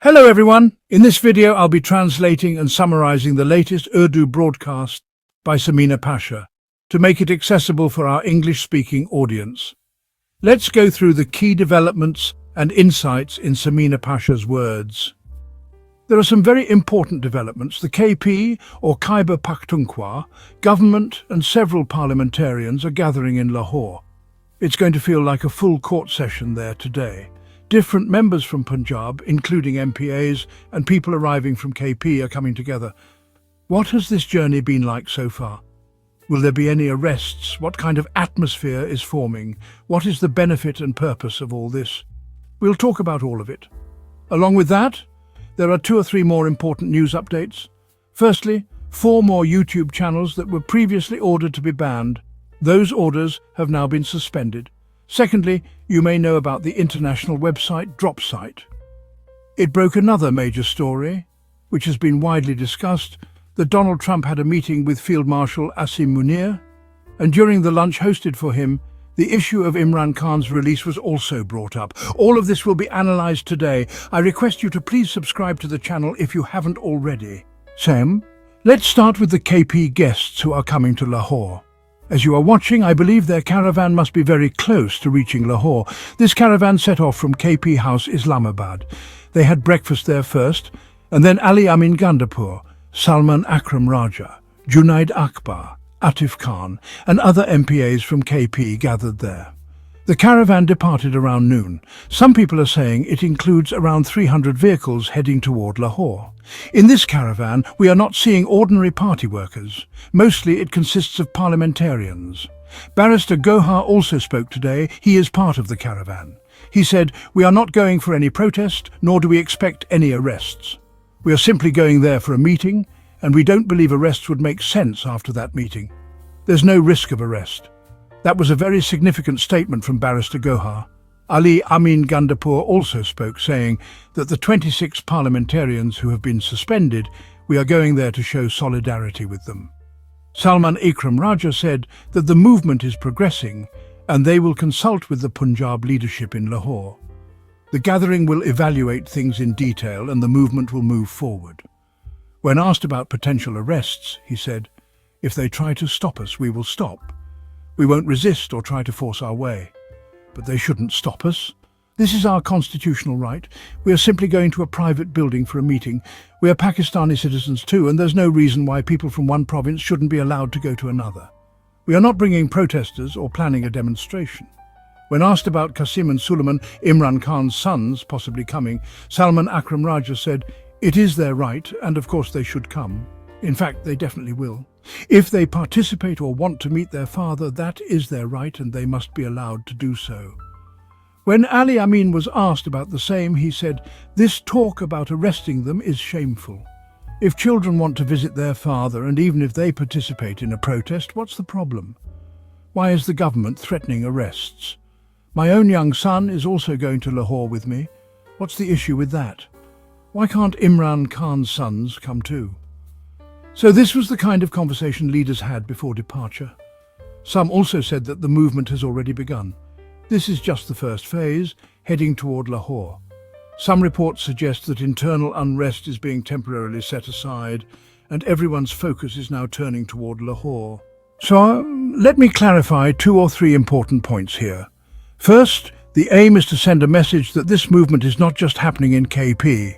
Hello everyone! In this video I'll be translating and summarizing the latest Urdu broadcast by Samina Pasha to make it accessible for our English-speaking audience. Let's go through the key developments and insights in Samina Pasha's words. There are some very important developments. The KP, or Khyber Pakhtunkhwa, government and several parliamentarians are gathering in Lahore. It's going to feel like a full court session there today. Different members from Punjab, including MPAs and people arriving from KP, are coming together. What has this journey been like so far? Will there be any arrests? What kind of atmosphere is forming? What is the benefit and purpose of all this? We'll talk about all of it. Along with that, there are 2 or 3 more important news updates. Firstly, 4 more YouTube channels that were previously ordered to be banned. Those orders have now been suspended. Secondly, you may know about the international website DropSite. It broke another major story, which has been widely discussed, that Donald Trump had a meeting with Field Marshal Asim Munir, and during the lunch hosted for him, the issue of Imran Khan's release was also brought up. All of this will be analysed today. I request you to please subscribe to the channel if you haven't already. Sam, let's start with the KP guests who are coming to Lahore. As you are watching, I believe their caravan must be very close to reaching Lahore. This caravan set off from KP House, Islamabad. They had breakfast there first, and then Ali Amin Gandapur, Salman Akram Raja, Junaid Akbar, Atif Khan, and other MPAs from KP gathered there. The caravan departed around noon. Some people are saying it includes around 300 vehicles heading toward Lahore. In this caravan, we are not seeing ordinary party workers. Mostly it consists of parliamentarians. Barrister Gohar also spoke today. He is part of the caravan. He said, "We are not going for any protest, nor do we expect any arrests. We are simply going there for a meeting, and we don't believe arrests would make sense after that meeting. There's no risk of arrest." That was a very significant statement from Barrister Gohar. Ali Amin Gandapur also spoke, saying that the 26 parliamentarians who have been suspended, we are going there to show solidarity with them. Salman Akram Raja said that the movement is progressing and they will consult with the Punjab leadership in Lahore. The gathering will evaluate things in detail and the movement will move forward. When asked about potential arrests, he said, "If they try to stop us, we will stop. We won't resist or try to force our way. But they shouldn't stop us. This is our constitutional right. We are simply going to a private building for a meeting. We are Pakistani citizens too, and there's no reason why people from one province shouldn't be allowed to go to another. We are not bringing protesters or planning a demonstration." When asked about Qasim and Suleiman, Imran Khan's sons, possibly coming, Salman Akram Raja said, "It is their right, and of course they should come. In fact, they definitely will. If they participate or want to meet their father, that is their right and they must be allowed to do so." When Ali Amin was asked about the same, he said, "This talk about arresting them is shameful. If children want to visit their father and even if they participate in a protest, what's the problem? Why is the government threatening arrests? My own young son is also going to Lahore with me. What's the issue with that? Why can't Imran Khan's sons come too?" So this was the kind of conversation leaders had before departure. Some also said that the movement has already begun. This is just the first phase, heading toward Lahore. Some reports suggest that internal unrest is being temporarily set aside, and everyone's focus is now turning toward Lahore. So let me clarify 2 or 3 important points here. First, the aim is to send a message that this movement is not just happening in KP.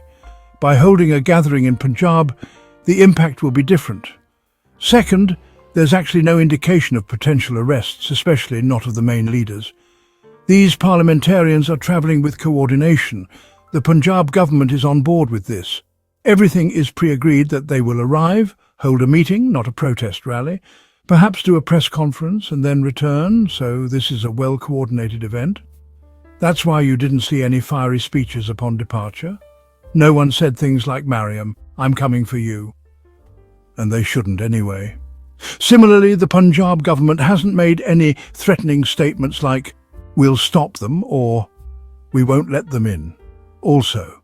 By holding a gathering in Punjab, the impact will be different. Second, there's actually no indication of potential arrests, especially not of the main leaders. These parliamentarians are travelling with coordination. The Punjab government is on board with this. Everything is pre-agreed that they will arrive, hold a meeting, not a protest rally, perhaps do a press conference and then return, so this is a well-coordinated event. That's why you didn't see any fiery speeches upon departure. No one said things like, "Mariam, I'm coming for you." And they shouldn't anyway. Similarly, the Punjab government hasn't made any threatening statements like, "We'll stop them" or "We won't let them in." Also,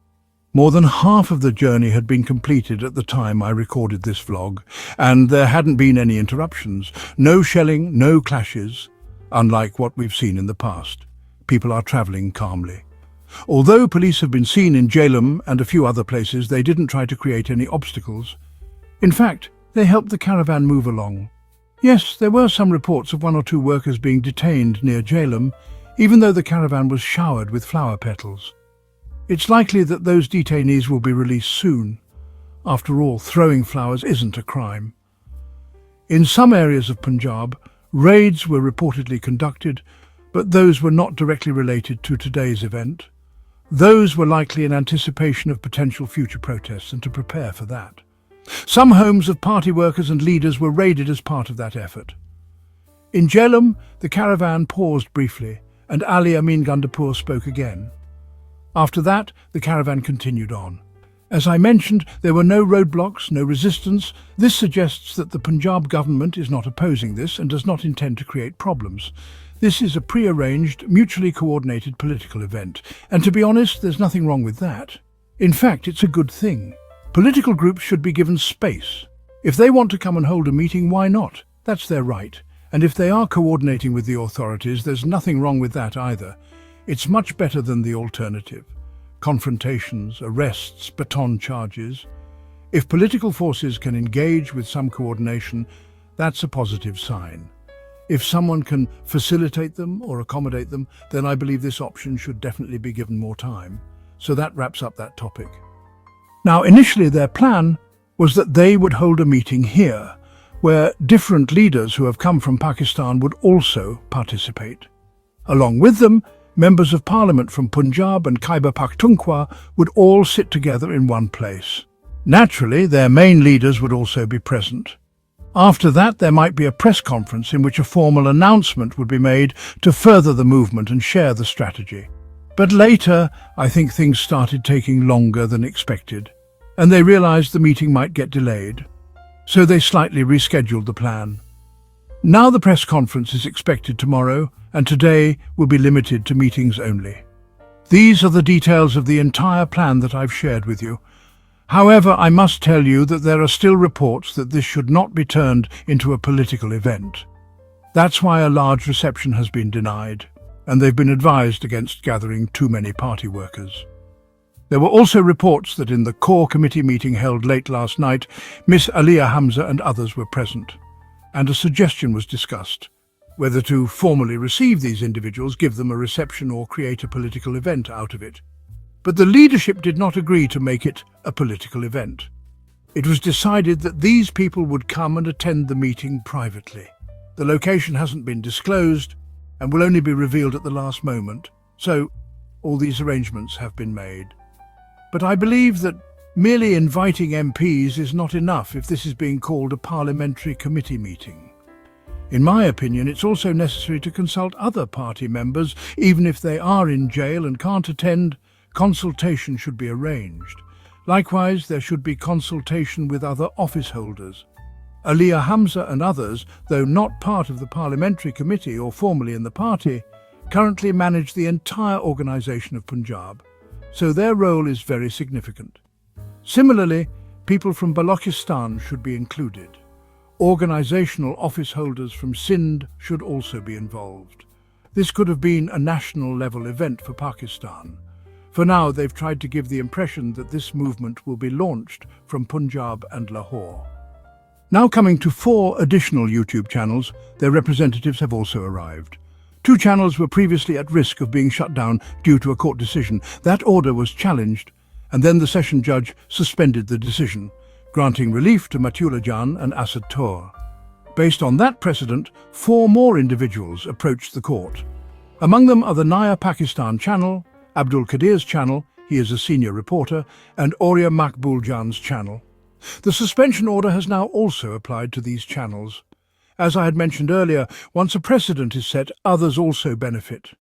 more than half of the journey had been completed at the time I recorded this vlog, and there hadn't been any interruptions. No shelling, no clashes, unlike what we've seen in the past. People are travelling calmly. Although police have been seen in Jhelum and a few other places, they didn't try to create any obstacles. In fact, they helped the caravan move along. Yes, there were some reports of 1 or 2 workers being detained near Jhelum, even though the caravan was showered with flower petals. It's likely that those detainees will be released soon. After all, throwing flowers isn't a crime. In some areas of Punjab, raids were reportedly conducted, but those were not directly related to today's event. Those were likely in anticipation of potential future protests and to prepare for that. Some homes of party workers and leaders were raided as part of that effort. In Jhelum, the caravan paused briefly, and Ali Amin Gandapur spoke again. After that, the caravan continued on. As I mentioned, there were no roadblocks, no resistance. This suggests that the Punjab government is not opposing this and does not intend to create problems. This is a pre-arranged, mutually coordinated political event, and to be honest, there's nothing wrong with that. In fact, it's a good thing. Political groups should be given space. If they want to come and hold a meeting, why not? That's their right. And if they are coordinating with the authorities, there's nothing wrong with that either. It's much better than the alternative. Confrontations, arrests, baton charges. If political forces can engage with some coordination, that's a positive sign. If someone can facilitate them or accommodate them, then I believe this option should definitely be given more time. So that wraps up that topic. Now, initially their plan was that they would hold a meeting here, where different leaders who have come from Pakistan would also participate. Along with them, members of parliament from Punjab and Khyber Pakhtunkhwa would all sit together in one place. Naturally, their main leaders would also be present. After that, there might be a press conference in which a formal announcement would be made to further the movement and share the strategy. But later, I think things started taking longer than expected, and they realized the meeting might get delayed. So they slightly rescheduled the plan. Now the press conference is expected tomorrow, and today will be limited to meetings only. These are the details of the entire plan that I've shared with you. However, I must tell you that there are still reports that this should not be turned into a political event. That's why a large reception has been denied, and they've been advised against gathering too many party workers. There were also reports that in the core committee meeting held late last night, Miss Aliyah Hamza and others were present, and a suggestion was discussed, whether to formally receive these individuals, give them a reception or create a political event out of it. But the leadership did not agree to make it a political event. It was decided that these people would come and attend the meeting privately. The location hasn't been disclosed and will only be revealed at the last moment, so all these arrangements have been made. But I believe that merely inviting MPs is not enough if this is being called a parliamentary committee meeting. In my opinion, it's also necessary to consult other party members, even if they are in jail and can't attend. Consultation should be arranged. Likewise, there should be consultation with other office holders. Aliyah Hamza and others, though not part of the parliamentary committee or formally in the party, currently manage the entire organisation of Punjab, so their role is very significant. Similarly, people from Balochistan should be included. Organisational office holders from Sindh should also be involved. This could have been a national-level event for Pakistan. For now, they've tried to give the impression that this movement will be launched from Punjab and Lahore. Now coming to 4 additional YouTube channels, their representatives have also arrived. 2 channels were previously at risk of being shut down due to a court decision. That order was challenged, and then the session judge suspended the decision, granting relief to Matula Jan and Asad Tor. Based on that precedent, 4 more individuals approached the court. Among them are the Naya Pakistan channel, Abdul Qadir's channel, he is a senior reporter, and Auria Makbul Jan's channel. The suspension order has now also applied to these channels. As I had mentioned earlier, once a precedent is set, others also benefit.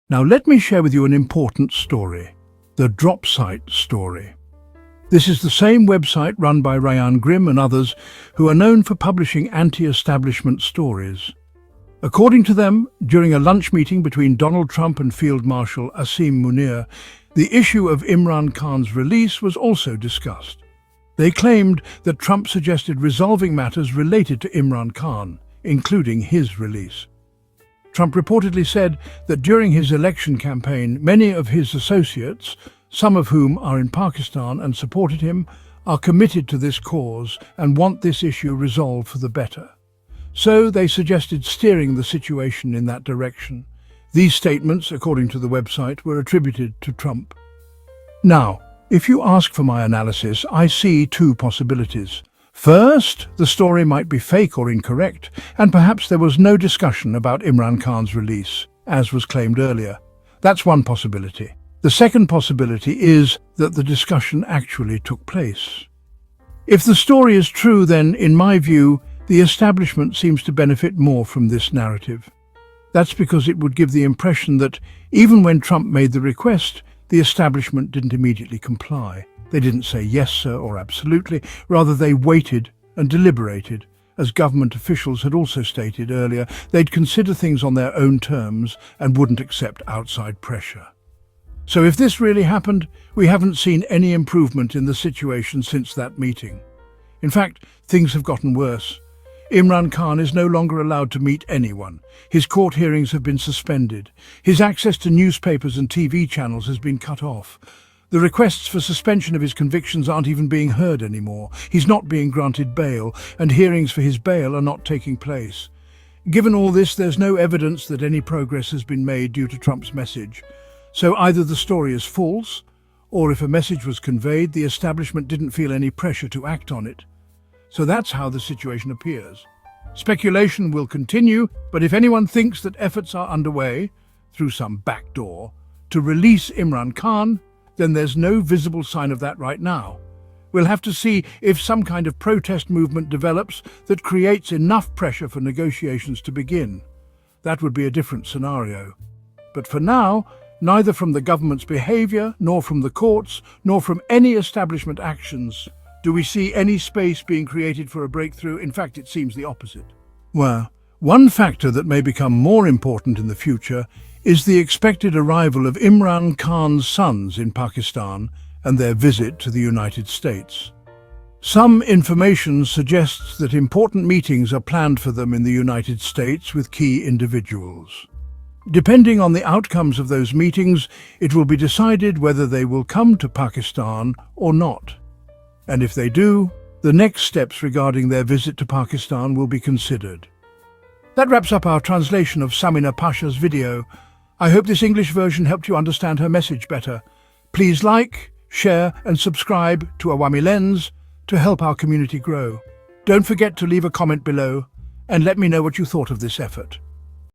Now let me share with you an important story, the Drop Site story. This is the same website run by Ryan Grimm and others who are known for publishing anti-establishment stories. According to them, during a lunch meeting between Donald Trump and Field Marshal Asim Munir, the issue of Imran Khan's release was also discussed. They claimed that Trump suggested resolving matters related to Imran Khan, including his release. Trump reportedly said that during his election campaign, many of his associates, some of whom are in Pakistan and supported him, are committed to this cause and want this issue resolved for the better. So they suggested steering the situation in that direction. These statements, according to the website, were attributed to Trump. Now, if you ask for my analysis, I see two possibilities. First, the story might be fake or incorrect, and perhaps there was no discussion about Imran Khan's release, as was claimed earlier. That's one possibility. The second possibility is that the discussion actually took place. If the story is true, then, in my view, the establishment seems to benefit more from this narrative. That's because it would give the impression that, even when Trump made the request, the establishment didn't immediately comply. They didn't say yes, sir, or absolutely. Rather, they waited and deliberated. As government officials had also stated earlier, they'd consider things on their own terms and wouldn't accept outside pressure. So if this really happened, we haven't seen any improvement in the situation since that meeting. In fact, things have gotten worse. Imran Khan is no longer allowed to meet anyone. His court hearings have been suspended. His access to newspapers and TV channels has been cut off. The requests for suspension of his convictions aren't even being heard anymore. He's not being granted bail, and hearings for his bail are not taking place. Given all this, there's no evidence that any progress has been made due to Trump's message. So either the story is false, or if a message was conveyed, the establishment didn't feel any pressure to act on it. So that's how the situation appears. Speculation will continue, but if anyone thinks that efforts are underway, through some back door, to release Imran Khan, then there's no visible sign of that right now. We'll have to see if some kind of protest movement develops that creates enough pressure for negotiations to begin. That would be a different scenario. But for now, neither from the government's behavior, nor from the courts, nor from any establishment actions, do we see any space being created for a breakthrough. In fact, it seems the opposite. Well, one factor that may become more important in the future is the expected arrival of Imran Khan's sons in Pakistan and their visit to the United States. Some information suggests that important meetings are planned for them in the United States with key individuals. Depending on the outcomes of those meetings, it will be decided whether they will come to Pakistan or not. And if they do, the next steps regarding their visit to Pakistan will be considered. That wraps up our translation of Samina Pasha's video. I hope this English version helped you understand her message better. Please like, share and subscribe to Awami Lens to help our community grow. Don't forget to leave a comment below and let me know what you thought of this effort.